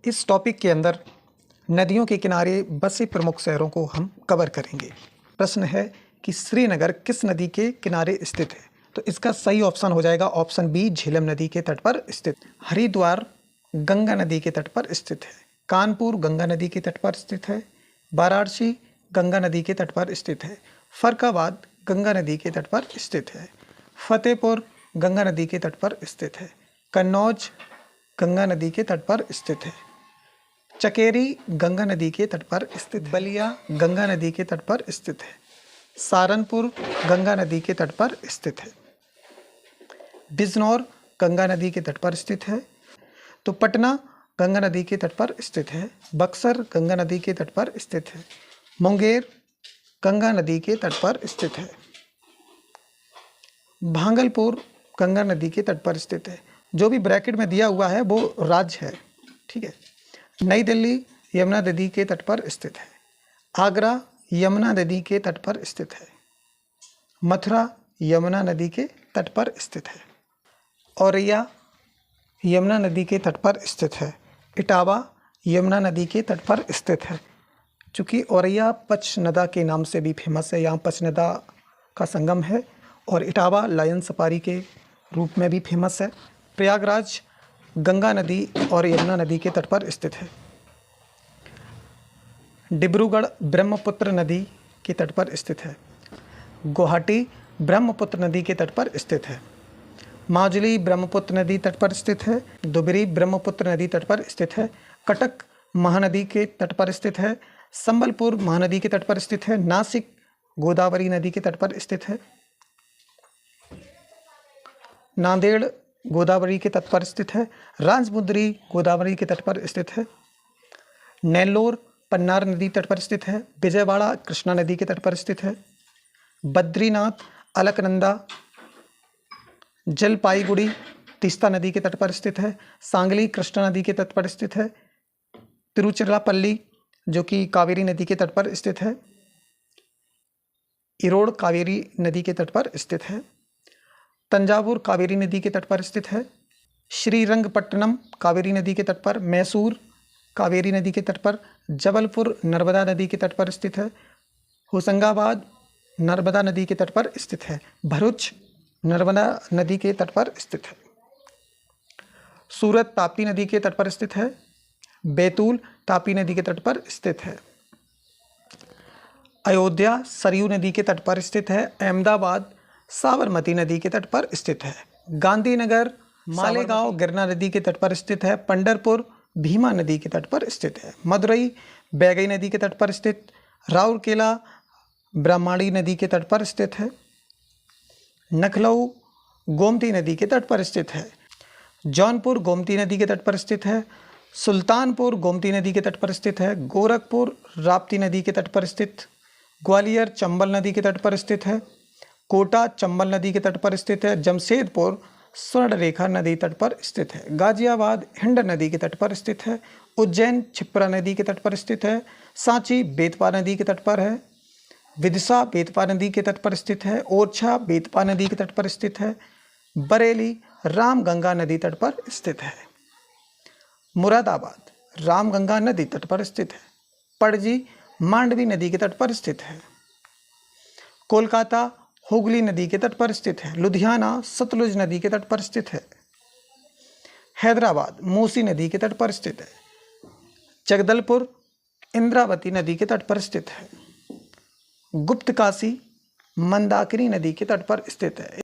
इस टॉपिक के अंदर नदियों के किनारे बसे प्रमुख शहरों को हम कवर करेंगे। प्रश्न है कि श्रीनगर किस नदी के किनारे स्थित है? तो इसका सही ऑप्शन हो जाएगा ऑप्शन बी, झेलम नदी के तट पर स्थित। हरिद्वार गंगा नदी के तट पर स्थित है। कानपुर गंगा नदी के तट पर स्थित है। वाराणसी गंगा नदी के तट पर स्थित है। फरक्काबाद गंगा नदी के तट पर स्थित है। फतेहपुर गंगा नदी के तट पर स्थित है। कन्नौज गंगा नदी के तट पर स्थित है। चकेरी गंगा नदी के तट पर स्थित। बलिया गंगा नदी के तट पर स्थित है। सहारनपुर गंगा नदी के तट पर स्थित है। बिजनौर गंगा नदी के तट पर स्थित है। तो पटना गंगा नदी के तट पर स्थित है। बक्सर गंगा नदी के तट पर स्थित है। मुंगेर गंगा नदी के तट पर स्थित है। भागलपुर गंगा नदी के तट पर स्थित है। जो भी ब्रैकेट में दिया हुआ है वो राज्य है, ठीक है। नई दिल्ली यमुना नदी के तट पर स्थित है। आगरा यमुना नदी के तट पर स्थित है। मथुरा यमुना नदी के तट पर स्थित है। औरैया यमुना नदी के तट पर स्थित है। इटावा यमुना नदी के तट पर स्थित है। चूँकि औरैया पंचनदा के नाम से भी फेमस है, यहाँ पंचनदा का संगम है, और इटावा लायन सफारी के रूप में भी फेमस है। प्रयागराज गंगा नदी और यमुना नदी के तट पर स्थित है। डिब्रूगढ़ ब्रह्मपुत्र नदी के तट पर स्थित है। गुवाहाटी ब्रह्मपुत्र नदी के तट पर स्थित है। माजुली ब्रह्मपुत्र नदी तट पर स्थित है। धुबरी ब्रह्मपुत्र नदी तट पर स्थित है। कटक महानदी के तट पर स्थित है। संबलपुर महानदी के तट पर स्थित है। नासिक गोदावरी नदी के तट पर स्थित है। नांदेड़ गोदावरी के तट पर स्थित है। राजमुंदरी गोदावरी के तट पर स्थित है। नेल्लोर पन्नार नदी तट पर स्थित है। विजयवाड़ा कृष्णा नदी के तट पर स्थित है। बद्रीनाथ अलकनंदा जलपाईगुड़ी तीस्ता नदी के तट पर स्थित है। सांगली कृष्णा नदी के तट पर स्थित है। तिरुचिरापल्ली जो कि कावेरी नदी के तट पर स्थित है। इरोड़ कावेरी नदी के तट पर स्थित है। तंजावुर कावेरी नदी के तट पर स्थित है। श्रीरंगपट्टनम कावेरी नदी के तट पर। मैसूर कावेरी नदी के तट पर। जबलपुर नर्मदा नदी के तट पर स्थित है। होशंगाबाद नर्मदा नदी के तट पर स्थित है। भरूच नर्मदा नदी के तट पर स्थित है। सूरत ताप्ती नदी के तट पर स्थित है। बैतूल ताप्ती नदी के तट पर स्थित है। अयोध्या सरयू नदी के तट पर स्थित है। अहमदाबाद साबरमती नदी के तट पर स्थित है। गांधीनगर मालेगांव गिरना नदी के तट पर स्थित है। पंढरपुर भीमा नदी के तट पर स्थित है। मदुरई बैगई नदी के तट पर स्थित। राउरकेला ब्रह्माणी नदी के तट पर स्थित है। लखनऊ गोमती नदी के तट पर स्थित है। जौनपुर गोमती नदी के तट पर स्थित है। सुल्तानपुर गोमती नदी के तट पर स्थित है। गोरखपुर राप्ती नदी के तट पर स्थित। ग्वालियर चंबल नदी के तट पर स्थित है। कोटा चंबल नदी के तट पर स्थित है। जमशेदपुर स्वर्णरेखा नदी तट पर स्थित है। गाजियाबाद हिंड नदी के तट पर स्थित है। उज्जैन क्षिप्रा नदी के तट पर स्थित है। सांची बेतवा नदी के तट पर है। विदिशा बेतवा नदी के तट पर स्थित है। ओरछा बेतवा नदी के तट पर स्थित है। बरेली रामगंगा नदी तट पर स्थित है। मुरादाबाद रामगंगा नदी तट पर स्थित है। पणजी मांडवी नदी के तट पर स्थित है। कोलकाता हुगली नदी के तट पर स्थित है। लुधियाना सतलुज नदी के तट पर स्थित है। हैदराबाद मूसी नदी के तट पर स्थित है। जगदलपुर इंद्रावती नदी के तट पर स्थित है। गुप्तकाशी मंदाकिनी नदी के तट पर स्थित है।